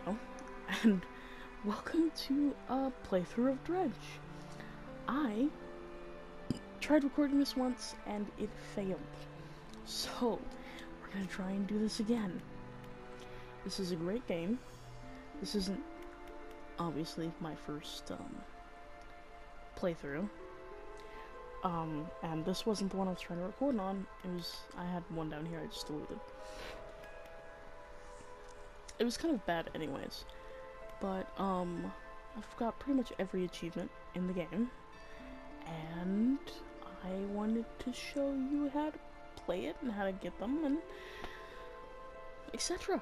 Hello, and welcome to a playthrough of Dredge. I tried recording this once and it failed, so we're gonna try and do this again. This is a great game. This isn't obviously my first playthrough, and this wasn't the one I was trying to record on. I had one down here I just deleted. It was kind of bad anyways, but I've got pretty much every achievement in the game, and I wanted to show you how to play it and how to get them and etc.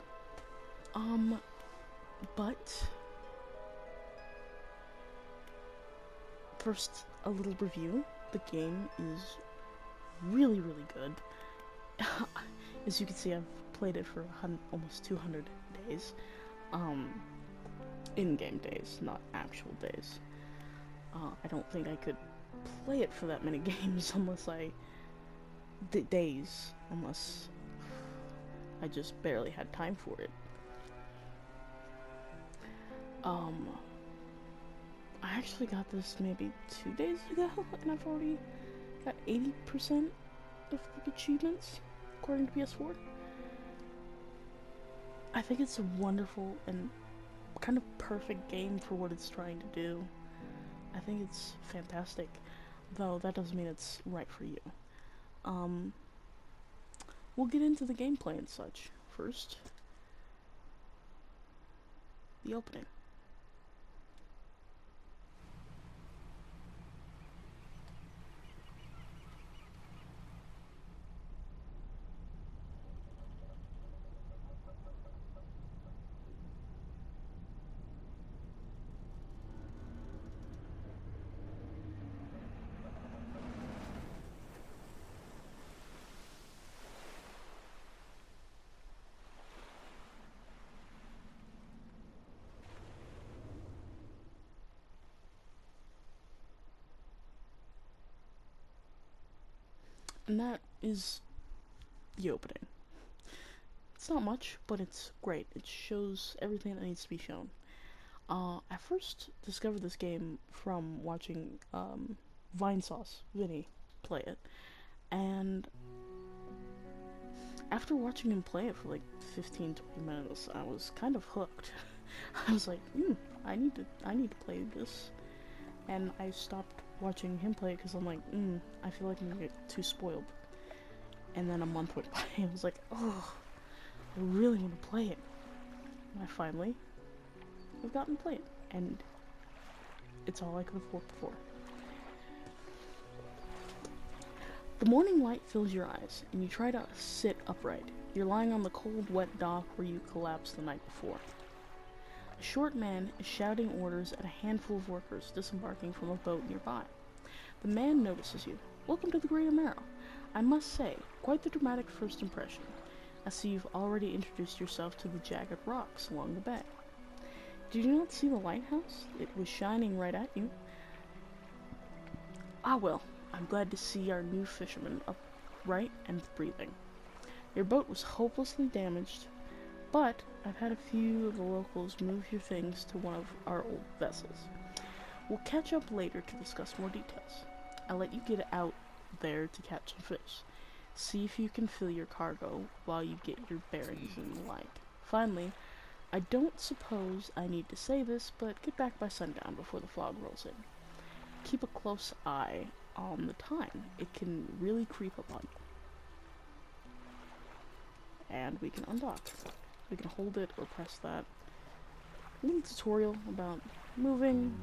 But first, a little review. The game is really good. As you can see, I've played it for almost 200 days. In-game days, not actual days. I don't think I could play it for that many games unless I just barely had time for it. I actually got this maybe 2 days ago, and I've already got 80% of the achievements, according to PS4. I think it's a wonderful and kind of perfect game for what it's trying to do. I think it's fantastic, though that doesn't mean it's right for you. We'll get into the gameplay and such. First, the opening. And that is the opening. It's not much, but it's great. It shows everything that needs to be shown. I first discovered this game from watching Vinesauce, Vinny, play it. And after watching him play it for like 15-20 minutes, I was kind of hooked. I was like, I need to play this. And I stopped watching him play it because I'm like, I feel like I'm gonna get too spoiled. And then a month went by and I was like, oh, I really want to play it. And I've gotten to play it. And it's all I could have hoped for. The morning light fills your eyes, and you try to sit upright. You're lying on the cold, wet dock where you collapsed the night before. A short man is shouting orders at a handful of workers disembarking from a boat nearby. The man notices you. Welcome to the Great Amaro. I must say, quite the dramatic first impression. I see you've already introduced yourself to the jagged rocks along the bay. Did you not see the lighthouse? It was shining right at you. Ah well, I'm glad to see our new fisherman upright and breathing. Your boat was hopelessly damaged, but I've had a few of the locals move your things to one of our old vessels. We'll catch up later to discuss more details. I'll let you get out there to catch some fish. See if you can fill your cargo while you get your bearings and the like. Finally, I don't suppose I need to say this, but get back by sundown before the fog rolls in. Keep a close eye on the time. It can really creep up on you. And we can undock. We can hold it or press that. A little tutorial about moving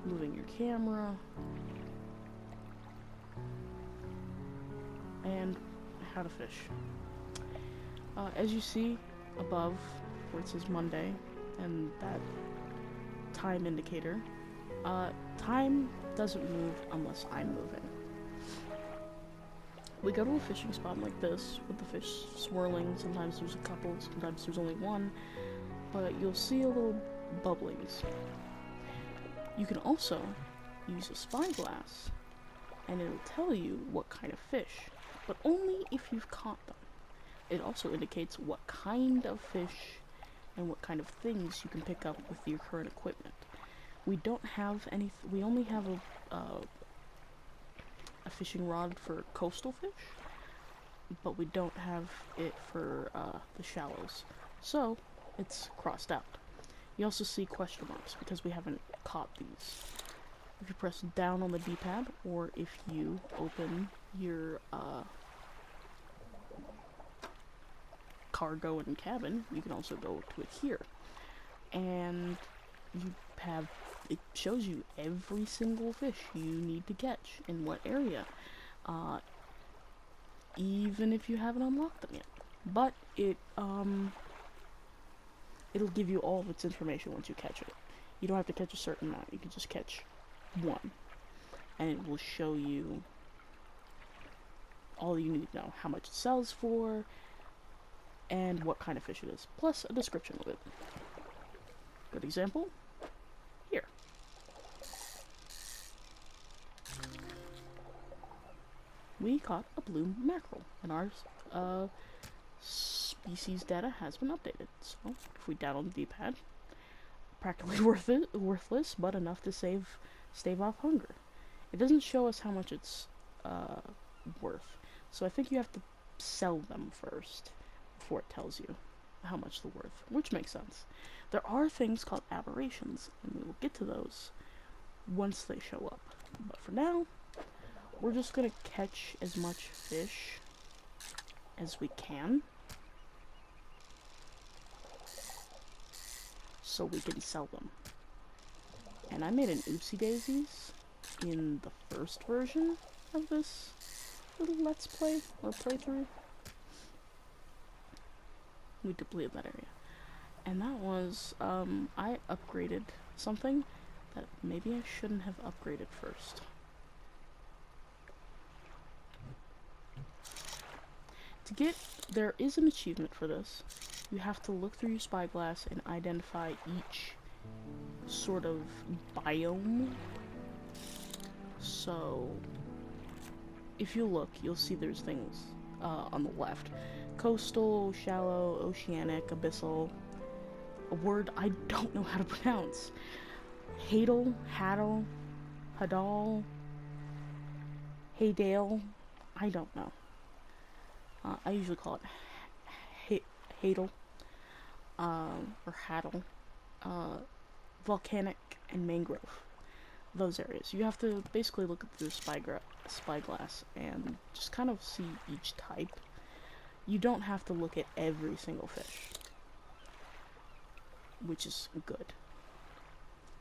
your camera, and how to fish. As you see above where it says Monday and that time indicator, time doesn't move unless I'm moving. We go to a fishing spot like this with the fish swirling. Sometimes there's a couple, sometimes there's only one, but you'll see a little bubblings. You can also use a spyglass and it'll tell you what kind of fish, but only if you've caught them. It also indicates what kind of fish and what kind of things you can pick up with your current equipment. We don't have any. We only have a fishing rod for coastal fish, but we don't have it for the shallows, so it's crossed out. You also see question marks because we haven't caught these. If you press down on the D-pad, or if you open your cargo and cabin, you can also go to it here, and you have, it shows you every single fish you need to catch in what area, even if you haven't unlocked them yet. But it'll give you all of its information once you catch it. You don't have to catch a certain amount, you can just catch one, and it will show you all you need to know: how much it sells for, and what kind of fish it is, plus a description of it. Good example, here. We caught a blue mackerel, and our species data has been updated. So if we down on the D-pad, practically worthless, but enough to stave off hunger. It doesn't show us how much it's worth, so I think you have to sell them first before it tells you how much they're worth, which makes sense. There are things called aberrations, and we will get to those once they show up. But for now, we're just gonna catch as much fish as we can, so we can sell them. And I made an oopsie daisies in the first version of this little let's play or playthrough. We depleted that area, and that was I upgraded something that maybe I shouldn't have upgraded first. There is an achievement for this. You have to look through your spyglass and identify each sort of biome. So if you look, you'll see there's things on the left: coastal, shallow, oceanic, abyssal, a word I don't know how to pronounce, Hadal, Haddle, Hadal, Haydale, I don't know. I usually call it Hadal, or Haddle, volcanic, and mangrove. Those areas. You have to basically look at the spyglass and just kind of see each type. You don't have to look at every single fish, which is good.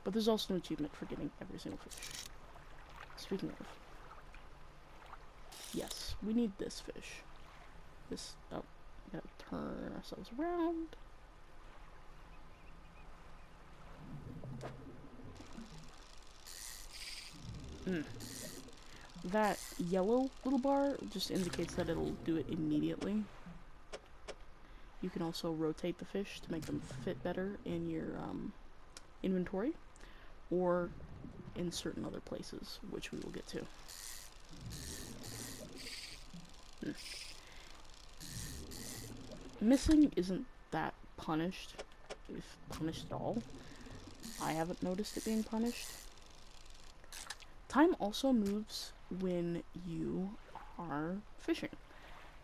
But there's also an achievement for getting every single fish. Speaking of, yes, we need this fish. This, oh, we gotta turn ourselves around. That yellow little bar just indicates that it'll do it immediately. You can also rotate the fish to make them fit better in your inventory, or in certain other places, which we will get to. Missing isn't that punished, if punished at all. I haven't noticed it being punished. Time also moves when you are fishing.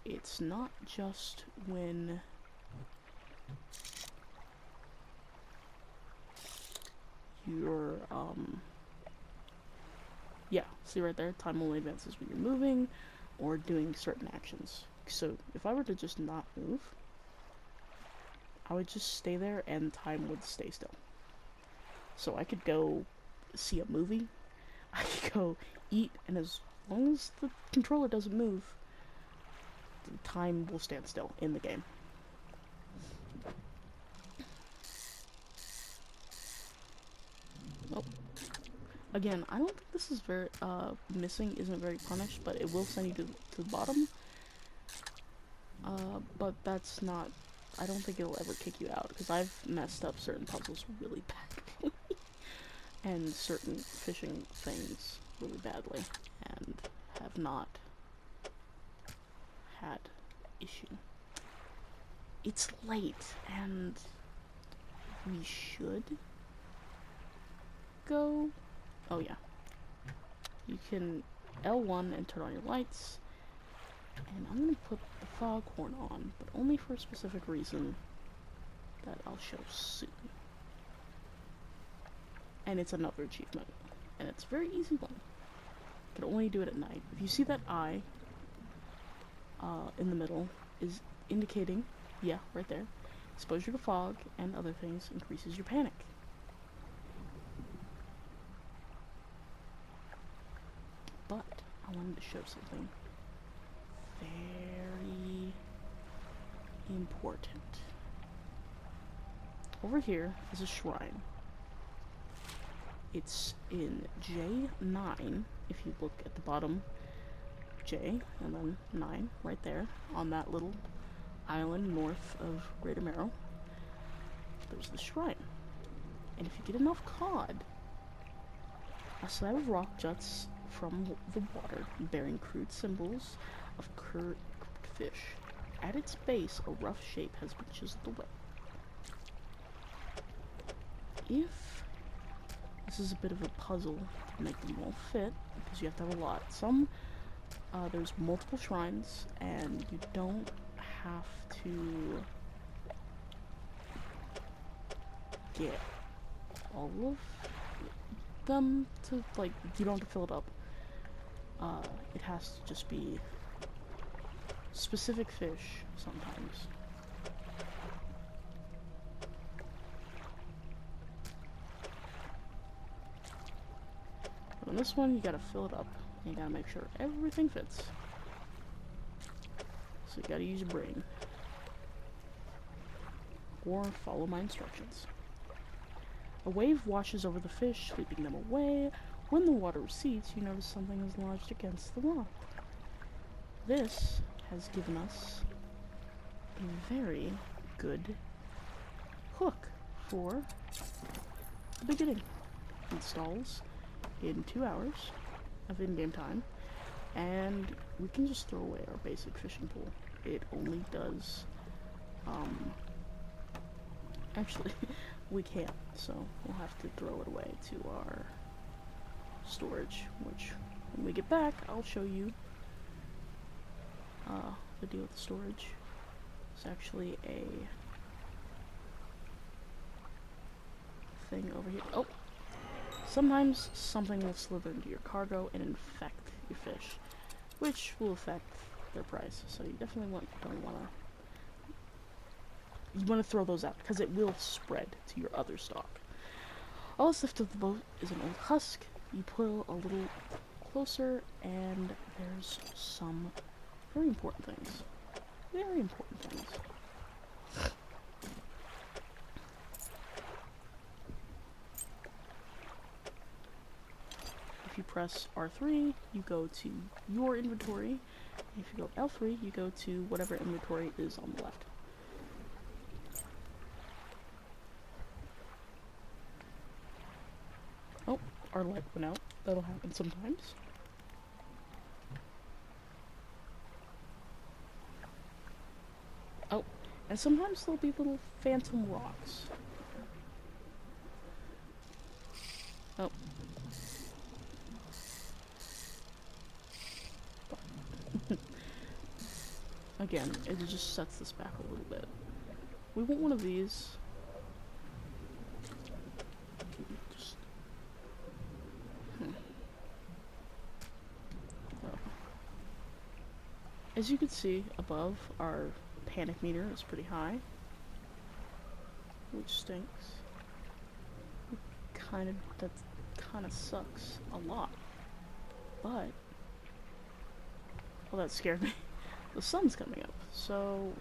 It's not just when you're, yeah, see right there, time only advances when you're moving or doing certain actions. So if I were to just not move, I would just stay there and time would stay still. So I could go see a movie, I could go eat, and as long as the controller doesn't move, the time will stand still in the game. Oh. Again, I don't think this is very, missing isn't very punished, but it will send you to the bottom. But that's not, I don't think it'll ever kick you out, because I've messed up certain puzzles really badly. And certain fishing things really badly, and have not had issue. It's late, and we should go. Oh yeah. You can L1 and turn on your lights. And I'm gonna put the foghorn on, but only for a specific reason that I'll show soon. And it's another achievement. And it's a very easy one. You can only do it at night. If you see that eye in the middle is indicating, yeah, right there, exposure to fog and other things increases your panic. But I wanted to show something very important. Over here is a shrine. It's in J9, if you look at the bottom, J, and then 9, right there, on that little island north of Greater Marrow. There's the shrine. And if you get enough cod, a slab of rock juts from the water, bearing crude symbols of cooked fish. At its base, a rough shape has been chiseled away. If this is a bit of a puzzle to make them all fit, because you have to have a lot. There's multiple shrines, and you don't have to get all of them to, like, you don't have to fill it up. It has to just be specific fish sometimes. But on this one, you gotta fill it up. And you gotta make sure everything fits. So you gotta use your brain. Or follow my instructions. A wave washes over the fish, sweeping them away. When the water recedes, you notice something is lodged against the rock. This has given us a very good hook for the beginning. Installs in 2 hours of in-game time, and we can just throw away our basic fishing pole. It only does, actually, we can't, so we'll have to throw it away to our storage, which, when we get back, I'll show you, the deal with the storage. It's actually a thing over here. Oh! Sometimes something will slither into your cargo and infect your fish, which will affect their price. So you definitely don't want to. You want to throw those out because it will spread to your other stock. All that's left of the boat is an old husk. You pull a little closer, and there's some very important things. Very important things. If you press R3, you go to your inventory. If you go L3, you go to whatever inventory is on the left. Oh, our light went out. That'll happen sometimes. Oh, and sometimes there'll be little phantom rocks. Oh. Again, it just sets this back a little bit. We want one of these. Just... Oh. As you can see above, our panic meter is pretty high, which stinks. That kind of sucks a lot. But, well, that scared me. The sun's coming up, so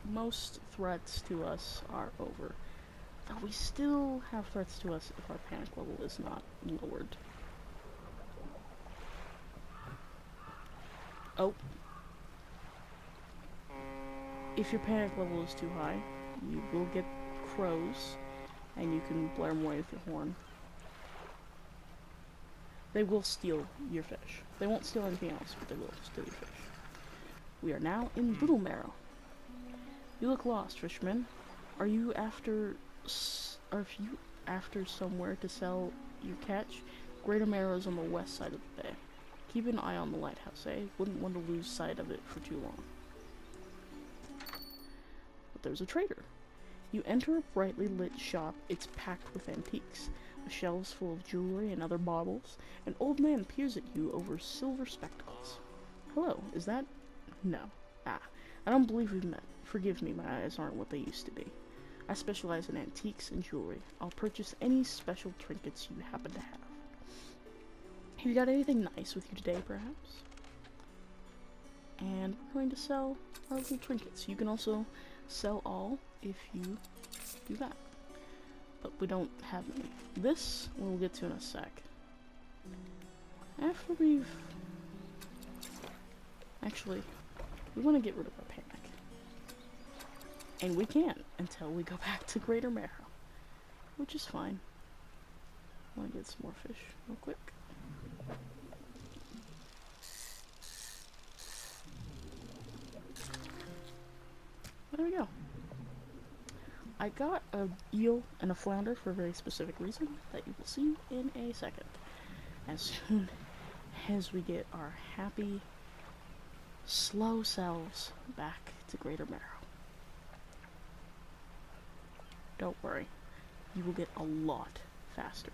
most threats to us are over. Though we still have threats to us if our panic level is not lowered. Oh. If your panic level is too high, you will get crows, and you can blare them away with your horn. They will steal your fish. They won't steal anything else, but they will steal your fish. We are now in Little Marrow. You look lost, fisherman. Are you after or if you after somewhere to sell your catch, Greater Marrow is on the west side of the bay. Keep an eye on the lighthouse, eh? Wouldn't want to lose sight of it for too long. But there's a trader. You enter a brightly lit shop. It's packed with antiques. The shelves full of jewelry and other baubles. An old man peers at you over silver spectacles. Hello, is that... No. Ah, I don't believe we've met. Forgive me, my eyes aren't what they used to be. I specialize in antiques and jewelry. I'll purchase any special trinkets you happen to have. Have you got anything nice with you today, perhaps? And we're going to sell our little trinkets. You can also sell all if you do that. But we don't have any. This we'll get to in a sec. After we've... Actually, we want to get rid of our panic. And we can't until we go back to Greater Marrow. Which is fine. I want to get some more fish real quick. There we go. I got a eel and a flounder for a very specific reason that you will see in a second. As soon as we get our happy, slow selves back to Greater Marrow. Don't worry, you will get a lot faster.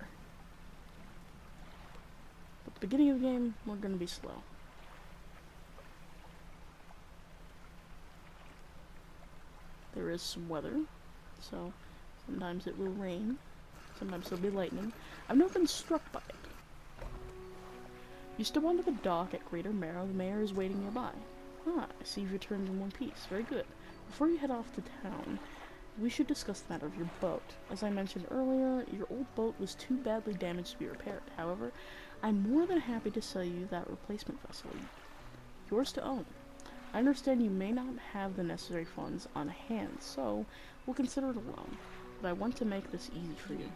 At the beginning of the game, we're going to be slow. There is some weather, so sometimes it will rain, sometimes there'll be lightning. I've never been struck by it. You step onto the dock at Greater Marrow. The mayor is waiting nearby. Ah, I see you've returned in one piece. Very good. Before you head off to town, we should discuss the matter of your boat. As I mentioned earlier, your old boat was too badly damaged to be repaired. However, I'm more than happy to sell you that replacement vessel. Yours to own. I understand you may not have the necessary funds on hand, so we'll consider it a loan. But I want to make this easy for you.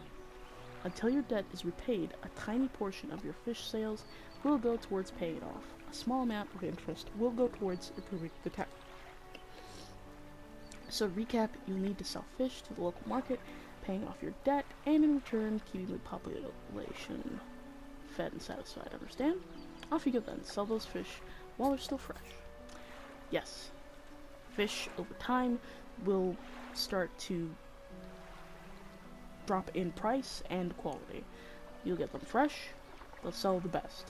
Until your debt is repaid, a tiny portion of your fish sales will go towards paying it off. A small amount of interest will go towards improving the town. So to recap, you'll need to sell fish to the local market, paying off your debt, and in return, keeping the population fed and satisfied. Understand? Off you go then. Sell those fish while they're still fresh. Yes, fish over time will start to drop in price and quality. You'll get them fresh, they'll sell the best.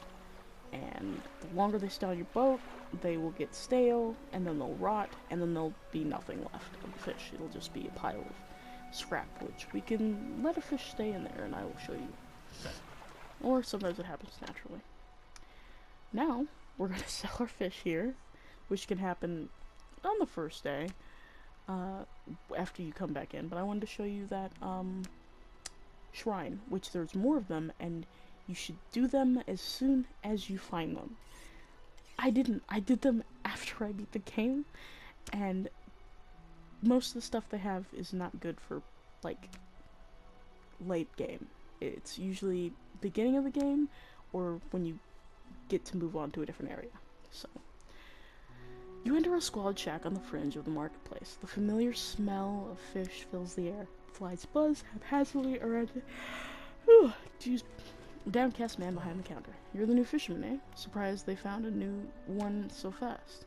And the longer they stay on your boat, they will get stale, and then they'll rot, and then there'll be nothing left of the fish. It'll just be a pile of scrap, which we can let a fish stay in there, and I will show you. Or sometimes it happens naturally. Now, we're going to sell our fish here, which can happen on the first day, after you come back in. But I wanted to show you that, shrine, which there's more of them, and you should do them as soon as you find them. I didn't. I did them after I beat the game, and most of the stuff they have is not good for, like, late game. It's usually beginning of the game, or when you get to move on to a different area. So, you enter a squalid shack on the fringe of the marketplace. The familiar smell of fish fills the air. Flies buzz haphazardly around the... Whew, geez. Downcast man behind the counter. You're the new fisherman, eh? Surprised they found a new one so fast.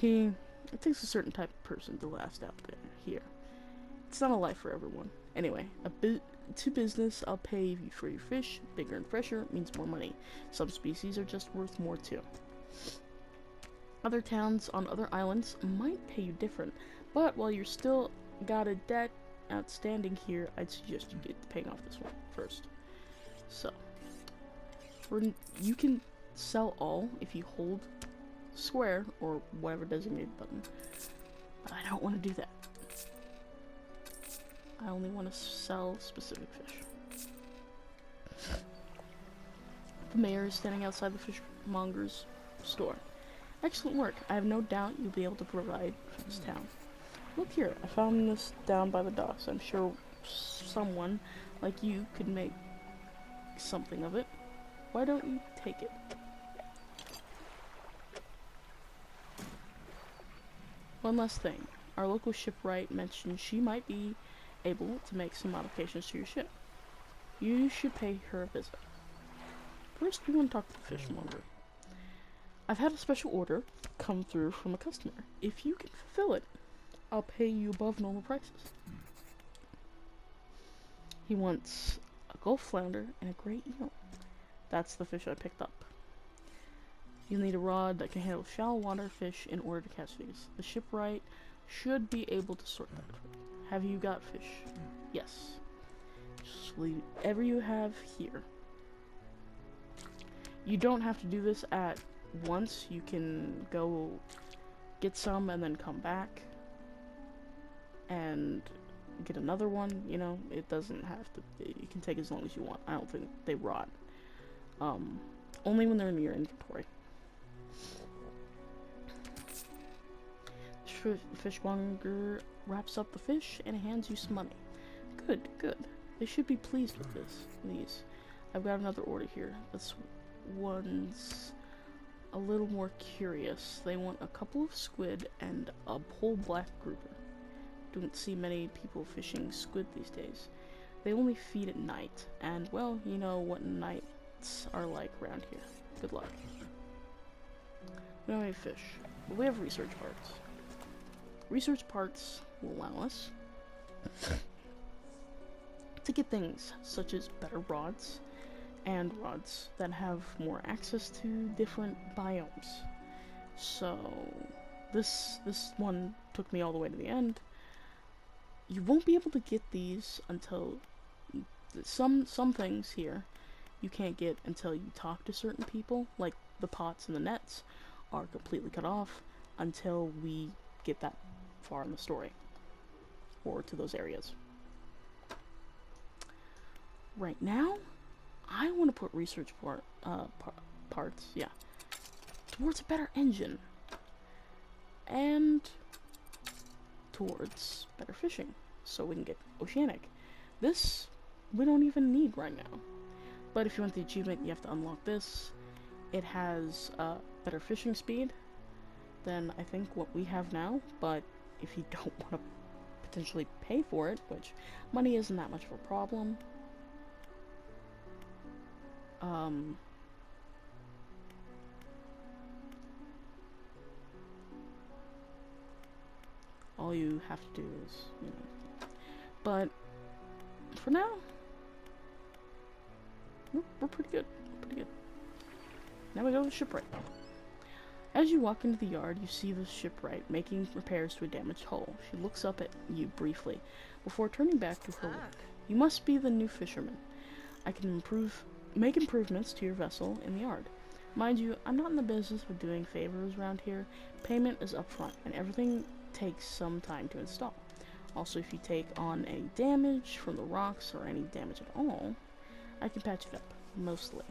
It takes a certain type of person to last out there. Here. It's not a life for everyone. Anyway, to business, I'll pay you for your fish. Bigger and fresher means more money. Some species are just worth more too. Other towns on other islands might pay you different, but while you're still got a debt outstanding here, I'd suggest you get paying off this one first. So, you can sell all if you hold square or whatever designated button, but I don't want to do that. I only want to sell specific fish. The mayor is standing outside the fishmonger's store. Excellent work. I have no doubt you'll be able to provide for this town. Look here, I found this down by the docks. I'm sure someone like you could make something of it. Why don't you take it? One last thing. Our local shipwright mentioned she might be able to make some modifications to your ship. You should pay her a visit. First, we want to talk to the fishmonger. I've had a special order come through from a customer. If you can fulfill it, I'll pay you above normal prices. He wants a Gulf flounder and a gray eel. That's the fish I picked up. You'll need a rod that can handle shallow water fish in order to catch these. The shipwright should be able to sort that. Have you got fish? Yes. Just leave whatever you have here. You don't have to do this at once. You can go get some and then come back and get another one. You know, it doesn't have to. You can take as long as you want. I don't think they rot. Only when they're in your inventory. Fishmonger wraps up the fish and hands you some money. Good, good. They should be pleased with these. I've got another order here. This one's a little more curious. They want a couple of squid and a whole black grouper. Don't see many people fishing squid these days. They only feed at night, and well, you know what nights are like around here. Good luck. We don't have any fish, but we have research parts. Research parts will allow us to get things such as better rods and rods that have more access to different biomes. So this one took me all the way to the end. You won't be able to get these until some things here you can't get until you talk to certain people, like the pots and the nets are completely cut off until we get that far in the story or to those areas. Right now, I want to put research parts, yeah, towards a better engine and towards better fishing, so we can get oceanic. This we don't even need right now, but if you want the achievement, you have to unlock this. It has better fishing speed than I think what we have now, but if you don't want to potentially pay for it, which money isn't that much of a problem, all you have to do is, you know, but for now, we're pretty good, Now we go to the shipwright. As you walk into the yard, you see the shipwright making repairs to a damaged hull. She looks up at you briefly, before turning back to her work. You must be the new fisherman. I can make improvements to your vessel in the yard. Mind you, I'm not in the business of doing favors around here. Payment is upfront, and everything takes some time to install. Also, if you take on any damage from the rocks, or any damage at all, I can patch it up, mostly.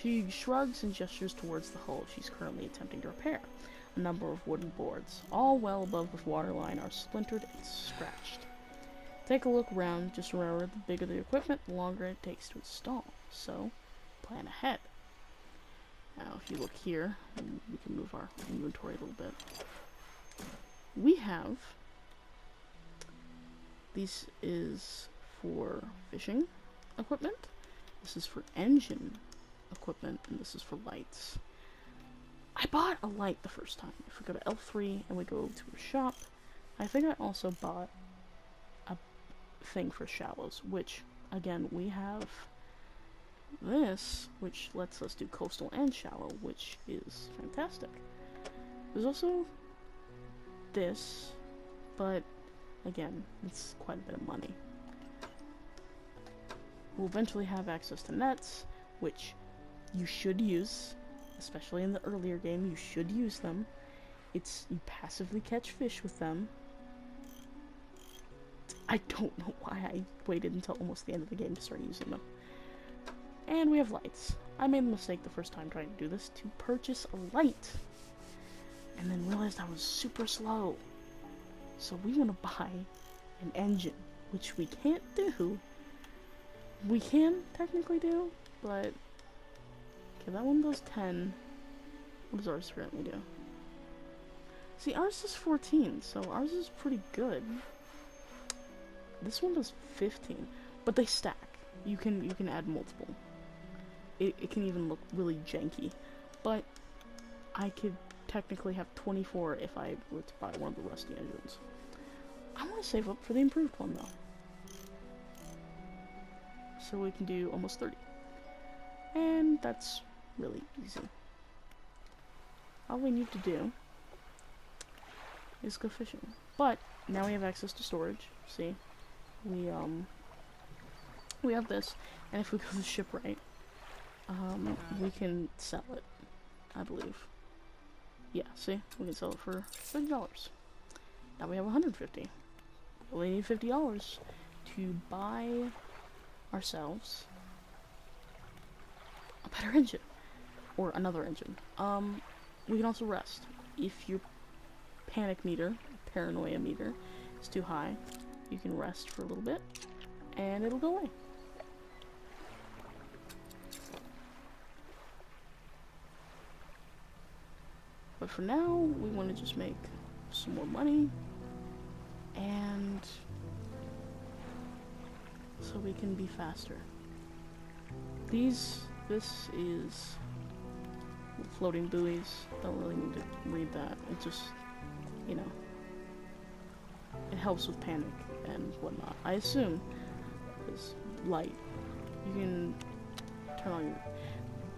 She shrugs and gestures towards the hull she's currently attempting to repair. A number of wooden boards, all well above the waterline, are splintered and scratched. Take a look around. Just remember, the bigger the equipment, the longer it takes to install. So, plan ahead. Now, if you look here, we can move our inventory a little bit. We have... This is for fishing equipment. This is for engine equipment, and this is for lights. I bought a light the first time. If we go to L3 and we go to a shop, I think I also bought a thing for shallows, which, again, we have this, which lets us do coastal and shallow, which is fantastic. There's also this, but again, it's quite a bit of money. We'll eventually have access to nets, which you should use, especially in the earlier game. You should use them. You passively catch fish with them. I don't know why I waited until almost the end of the game to start using them. And we have lights. I made the mistake the first time trying to do this to purchase a light, and then realized I was super slow. So we want to buy an engine, which we can't do. We can technically do, but okay, that one does 10. What does ours currently do? See, ours is 14, so ours is pretty good. This one does 15, but they stack. You can add multiple. It can even look really janky, but I could technically have 24 if I were to buy one of the rusty engines. I want to save up for the improved one though, so we can do almost 30, and that's really easy. All we need to do is go fishing, but now we have access to storage. See, we have this, and if we go to the shipwright, we can sell it, I believe. Yeah, see, we can sell it for $30. Now we have 150. We only need $50 to buy ourselves a better engine, or another engine. We can also rest. If your panic meter, paranoia meter, is too high, you can rest for a little bit, and it'll go away. But for now, we want to just make some more money, and so we can be faster. This is floating buoys. Don't really need to read that. It just, you know, it helps with panic and whatnot. I assume, because light, you can turn on your...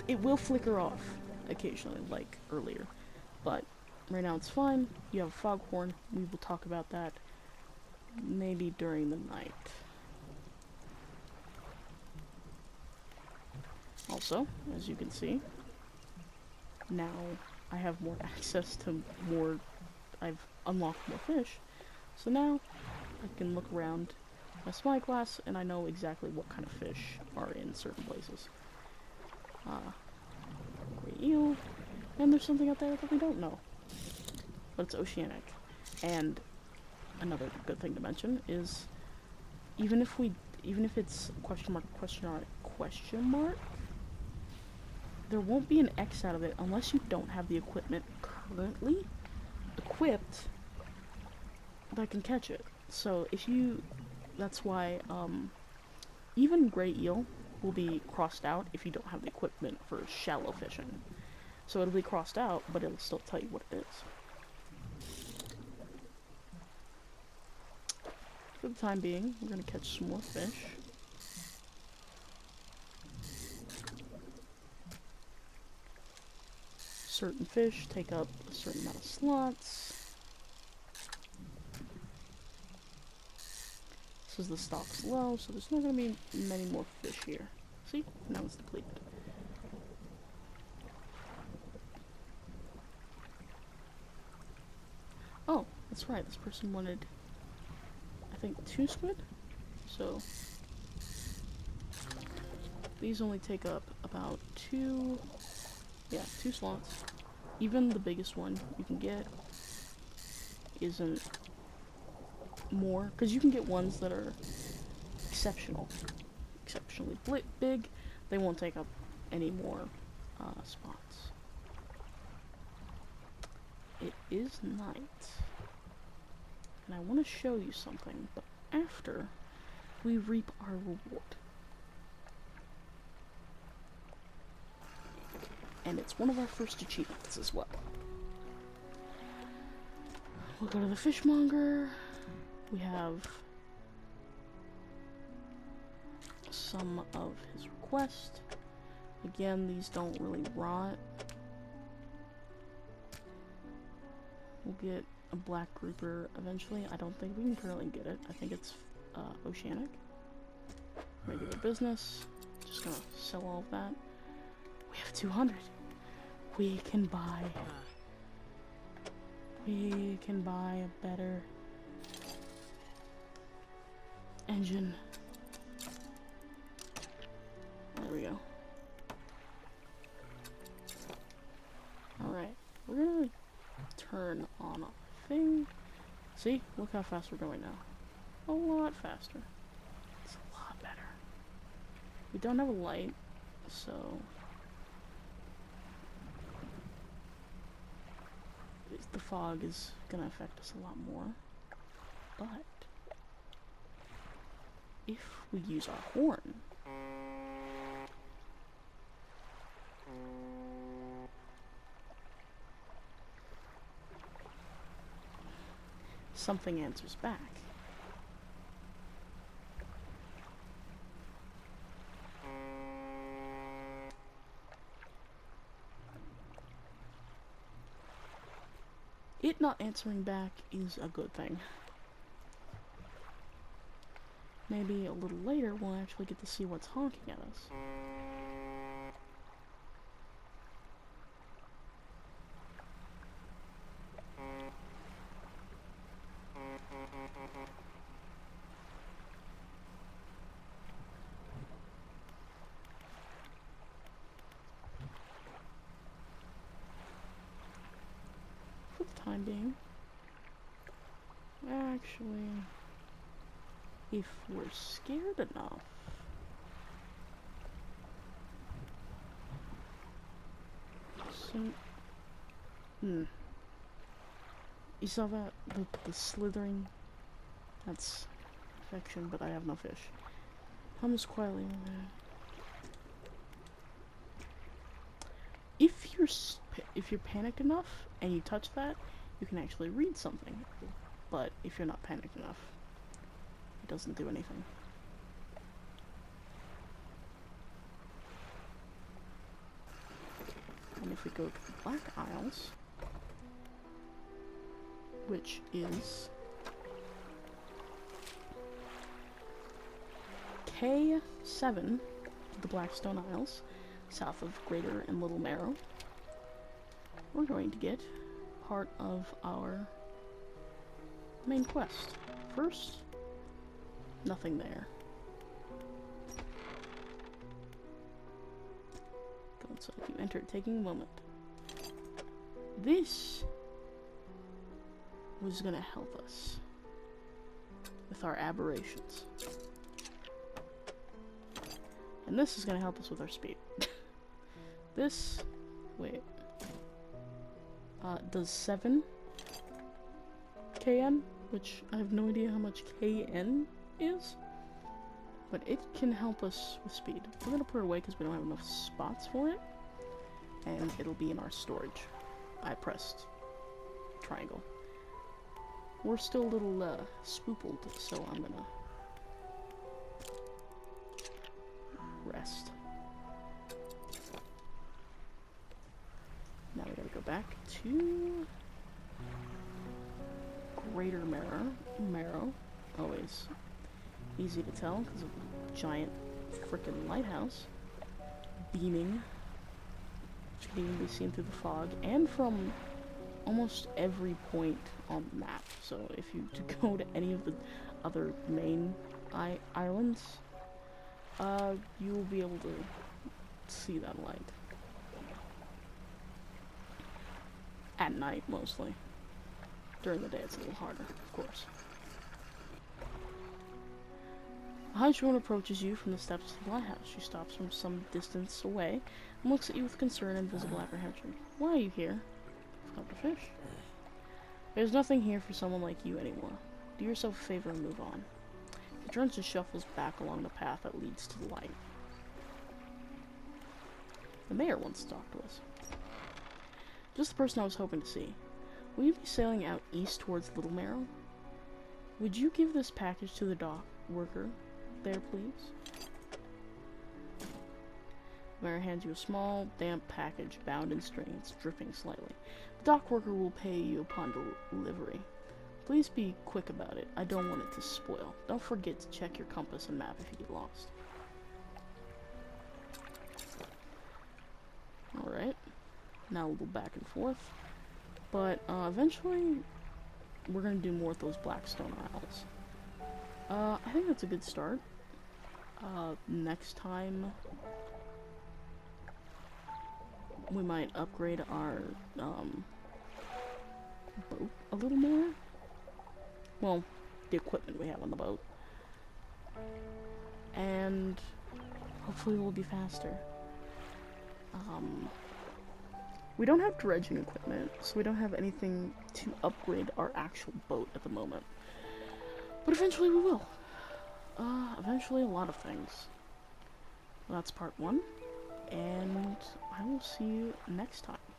It will flicker off occasionally, like earlier. But right now it's fine. You have a foghorn. We will talk about that maybe during the night. Also, as you can see, now I have more access to more... I've unlocked more fish. So now I can look around my spyglass and I know exactly what kind of fish are in certain places. Great eel. And there's something out there that we don't know. But it's oceanic. And another good thing to mention is even if it's question mark, there won't be an X out of it unless you don't have the equipment currently equipped that can catch it. So if you... That's why even gray eel will be crossed out if you don't have the equipment for shallow fishing. So it'll be crossed out, but it'll still tell you what it is. For the time being, we're gonna catch some more fish. Certain fish take up a certain amount of slots. This is the stock's low, so there's not gonna be many more fish here. See? Now it's depleted. Oh, that's right, this person wanted, I think, 2 squid? So, these only take up about 2 slots. Even the biggest one you can get isn't more, because you can get ones that are exceptionally big. They won't take up any more spots. It is night, and I want to show you something, but after we reap our reward. And it's one of our first achievements as well. We'll go to the fishmonger. We have some of his requests. Again, these don't really rot. We'll get a black grouper eventually. I don't think we can currently get it. I think it's oceanic. Regular business. Just gonna sell all of that. We have 200. We can buy a better engine. There we go. Alright, we're gonna turn on our thing. See? Look how fast we're going now. A lot faster. It's a lot better. We don't have a light, so the fog is gonna affect us a lot more. But if we use our horn. Something answers back. It not answering back is a good thing. Maybe a little later we'll actually get to see what's honking at us. For the time being. Actually, if we're scared enough, you saw that? The slithering? That's affection, but I have no fish. Hums quietly. If you're panicked enough and you touch that, you can actually read something. But if you're not panicked enough, it doesn't do anything. And if we go to the Black Isles, which is K7, the Blackstone Isles, south of Greater and Little Marrow, we're going to get part of our main quest. First, nothing there. Go inside. You entered, taking a moment. This was gonna help us with our aberrations. And this is gonna help us with our speed. This, wait, does 7 KN, which I have no idea how much KN is, but it can help us with speed. We're gonna put it away because we don't have enough spots for it, and it'll be in our storage. I pressed triangle. We're still a little spoopled, so I'm gonna rest. Now we gotta go back to Greater Marrow. Always easy to tell because of a giant frickin' lighthouse beaming, which can even be seen through the fog and from almost every point on the map. So if you go to any of the other main islands, you will be able to see that light. At night, mostly. During the day, it's a little harder, of course. A henchwoman approaches you from the steps of the lighthouse. She stops from some distance away and looks at you with concern and visible apprehension. Why are you here? I've got the fish. There's nothing here for someone like you anymore. Do yourself a favor and move on. He turns and shuffles back along the path that leads to the light. The mayor wants to talk to us. Just the person I was hoping to see. Will you be sailing out east towards Little Marrow? Would you give this package to the dock worker there, please? The mayor hands you a small, damp package bound in strings, dripping slightly. The dock worker will pay you upon delivery. Please be quick about it. I don't want it to spoil. Don't forget to check your compass and map if you get lost. Alright. Now a little back and forth. But eventually we're going to do more with those Blackstone Isles. I think that's a good start. Next time we might upgrade our boat a little more. Well, the equipment we have on the boat. And hopefully we'll be faster. We don't have dredging equipment, so we don't have anything to upgrade our actual boat at the moment. But eventually we will. Eventually a lot of things. Well, that's part 1, and I will see you next time.